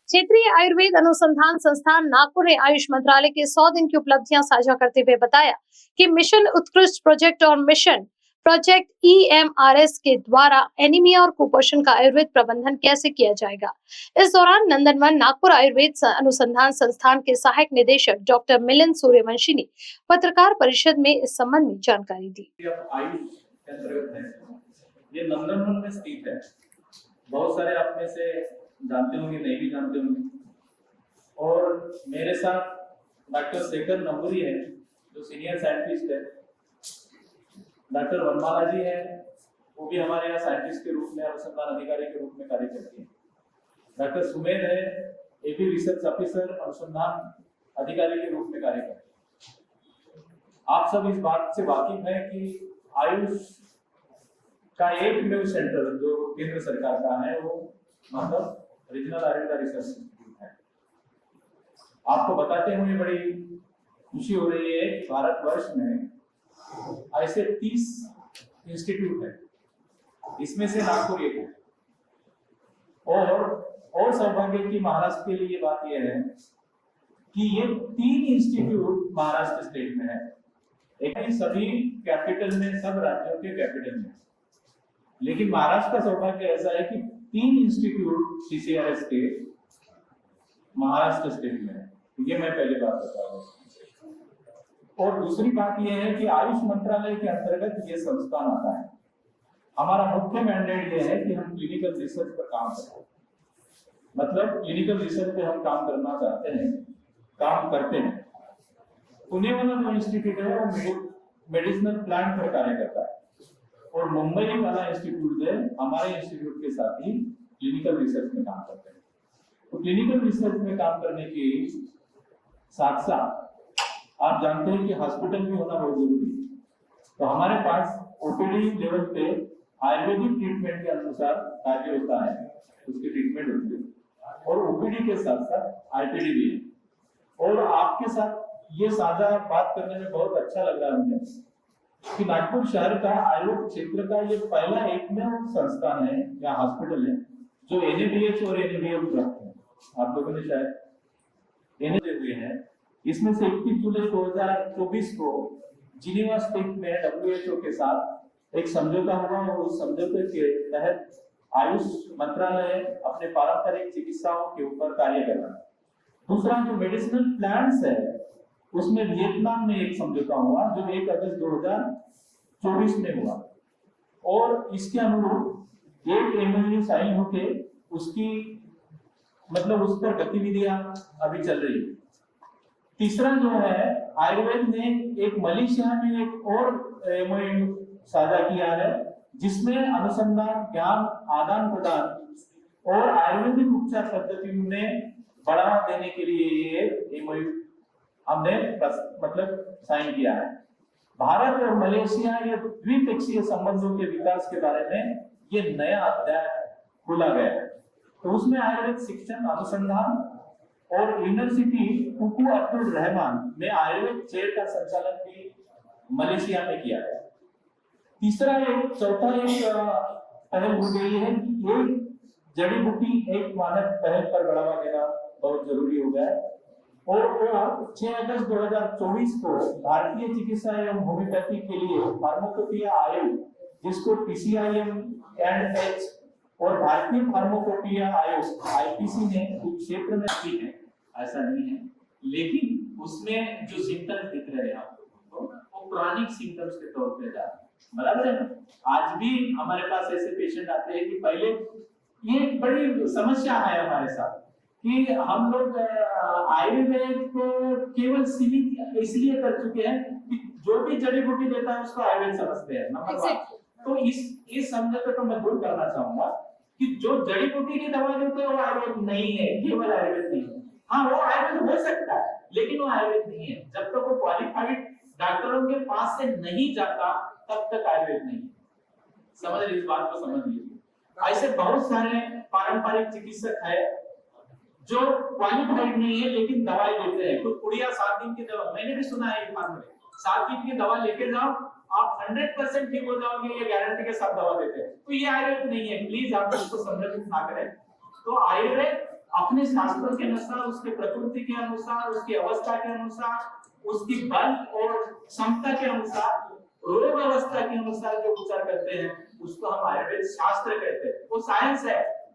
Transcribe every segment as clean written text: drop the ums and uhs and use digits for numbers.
क्षेत्रीय आयुर्वेद अनुसंधान संस्थान नागपुर ने आयुष मंत्रालय के 100 दिन की उपलब्धियां साझा करते हुए बताया कि मिशन उत्कृष्ट प्रोजेक्ट और मिशन प्रोजेक्ट EMRS के द्वारा एनीमिया और कुपोषण का आयुर्वेद प्रबंधन कैसे किया जाएगा। इस दौरान नंदनवन नागपुर आयुर्वेद अनुसंधान संस्थान के सहायक निदेशक डॉक्टर मिलिंद सूर्यवंशी ने पत्रकार परिषद में इस संबंध में जानकारी दी। ये नंदनवन में स्थित है। बहुत सारे आप में से जानते होंगे, नहीं भी जानते होंगे। और मेरे साथ डॉक्टर शेखर नंबूरी है जो सीनियर साइंटिस्ट है। डॉक्टर वनमाला जी है, वो भी हमारे यहाँ साइंटिस्ट के रूप में, अनुसंधान अधिकारी के रूप में कार्य करती है। डॉक्टर सुमेध है, एपी रिसर्च ऑफिसर, अनुसंधान अधिकारी के रूप में कार्य करते हैं। आप सब इस बात से वाकिफ है कि आयुष का एक न्यू सेंटर जो केंद्र सरकार का है वो मतलब रीजनल आयुर्वेदा रिसर्च इंस्टीट्यूट है। आपको बताते हुए बड़ी खुशी हो रही है कि भारतवर्ष में ऐसे 30 इंस्टीट्यूट है, इसमें से नागपुर एक है। और सौभाग्य की महाराष्ट्र के लिए बात यह है कि ये 3 इंस्टीट्यूट महाराष्ट्र स्टेट में है। एक सभी कैपिटल में, सब राज्यों के कैपिटल में, लेकिन महाराष्ट्र का सौभाग्य ऐसा है कि 3 इंस्टीट्यूट CCRS के महाराष्ट्र स्टेट में है। ये मैं पहले बात बता रहा हूँ। और दूसरी बात यह है कि आयुष मंत्रालय के अंतर्गत ये संस्थान आता है। हमारा मुख्य मैंडेट ये है कि हम क्लिनिकल रिसर्च पर काम करें, मतलब क्लिनिकल रिसर्च पे हम काम करना चाहते हैं, काम करते हैं। पुणे वाला जो इंस्टीट्यूट है वो मेडिसिनल प्लांट पर कार्य करता है, और मुंबई वाला इंस्टीट्यूट है हमारे इंस्टीट्यूट के साथ ही क्लिनिकल रिसर्च में काम करते हैं। तो क्लिनिकल रिसर्च में काम करने के साथ साथ आप जानते हैं कि हॉस्पिटल भी होना बहुत जरूरी है। तो हमारे पास ओपीडी लेवल पे आयुर्वेदिक ट्रीटमेंट के अनुसार कार्य होता है, उसकी ट्रीटमेंट होती है, और ओपीडी के साथ साथ आईपीडी भी है। और आपके साथ ये साझा बात करने में बहुत अच्छा लग रहा है मुझे कि नागपुर शहर का आयुर्वेद क्षेत्र का ये पहला एकमेव संस्थान है या हॉस्पिटल है जो NABH और NABM प्राप्त है। आप लोगों ने शायद NABH हुए हैं। इसमें से 21 जुलाई 2024 को जिनेवा स्टेट में WHO के साथ एक समझौता हुआ, और उस समझौते के तहत आयुष मंत्रालय अपने पारंपरिक चिकित्साओं के ऊपर कार्य कर रहा है। दूसरा जो मेडिसिनल प्लांट्स है उसमें वियतनाम में एक समझौता हुआ जो 1 अगस्त 2024 में हुआ, और इसके अनुरूप एक MOU साइन होके उसकी मतलब उस पर गतिविधियां अभी चल रही है। तीसरा जो है आयुर्वेद ने एक मलेशिया में एक और MOU साझा किया है जिसमें अनुसंधान, ज्ञान आदान प्रदान और आयुर्वेदिक उपचार पद्धतियों में बढ़ावा देने के लिए ये MOU हमने मतलब साइन किया है। भारत और मलेशिया ये द्विपक्षीय संबंधों के विकास के बारे में ये नया अध्याय खोला गया है। तो उसमें आयुर्वेद शिक्षण, अनुसंधान और यूनिवर्सिटी टुकू अब्दुल रहमान में आयुर्वेद चेयर का संचालन भी मलेशिया में किया गया। चौथा पहल हो गई है कि एक जड़ी बूटी एक मानक पहल पर बढ़ावा देना बहुत जरूरी हो गया है। और 6 अगस्त 2024 को भारतीय चिकित्सा एवं होम्योपैथी के लिए फार्माकोपिया आयोग, जिसको PCIM&H और भारतीय फार्माकोपिया आयोग IPC ने कुछ क्षेत्र में की है, ऐसा नहीं है, लेकिन उसमें जो सिम्टम्स दिख रहे हैं आप लोगों को वो क्रॉनिक सिम्टम्स के तौर पे जा रहे हैं, बराबर है ना। आज भी हमारे पास ऐसे पेशेंट आते हैं कि पहले ये बड़ी समस्या है हमारे साथ कि हम लोग आयुर्वेद को केवल सीमित इसलिए कर चुके हैं कि जो भी जड़ी बूटी देता है उसको आयुर्वेद समझते हैं, नंबर 1। तो इस समझौते को मैं दूर करना चाहूंगा कि जो जड़ी बूटी की दवा देते हैं वो आयुर्वेद नहीं है, केवल आयुर्वेद नहीं है। हाँ, वो आयुर्वेद हो सकता है लेकिन वो आयुर्वेद नहीं है। जब तक वो क्वालिफाइड डॉक्टरों के पास से नहीं जाता तब तक आयुर्वेद नहीं है। समझ लीजिए, इस बात को समझ लीजिए। ऐसे बहुत सारे पारंपरिक चिकित्सक है जो क्वालिफाइड नहीं है लेकिन दवाई देते हैं। कुछ कुड़िया 7 दिन की दवा, मैंने भी सुना है 7 दिन की दवा लेके जाओ आप 100% ठीक हो जाओगे, ये गारंटी के साथ दवा देते हैं। तो ये आयुर्वेद नहीं है, प्लीज आप इसको संरक्षित ना करें। तो आयुर्वेद अपने शास्त्रों के अनुसार, उसके प्रकृति के अनुसार, उसकी अवस्था के अनुसार, उसकी बल और क्षमता के अनुसार, रोग अवस्था के अनुसार जो उपचार करते हैं उसको हम आयुर्वेद शास्त्र कहते हैं। वो साइंस है,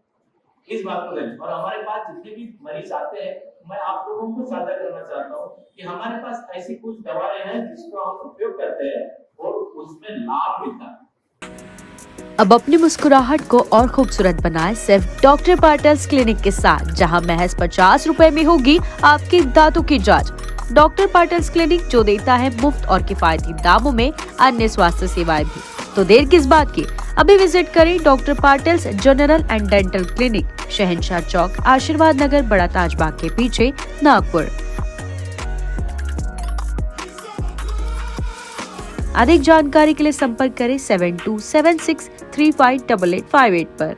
इस बात को लें। और हमारे पास जितने भी मरीज आते हैं, मैं आप लोगों को साझा करना चाहता हूँ कि हमारे पास ऐसी कुछ दवाएं हैं जिसको हम उपयोग करते हैं और उसमें लाभ मिलता है। अब अपनी मुस्कुराहट को और खूबसूरत बनाएं सिर्फ डॉक्टर पाटल्स क्लिनिक के साथ, जहां महज 50 रुपए में होगी आपकी दांतों की जांच। डॉक्टर पाटल्स क्लिनिक जो देता है मुफ्त और किफायती दामों में अन्य स्वास्थ्य सेवाएं भी। तो देर किस बात की, अभी विजिट करें doctor Patil's general and dental clinic, Shahanshah Chowk, आशीर्वाद नगर, बड़ा ताजबाग के पीछे, नागपुर। अधिक जानकारी के लिए संपर्क करें 7276358858 पर।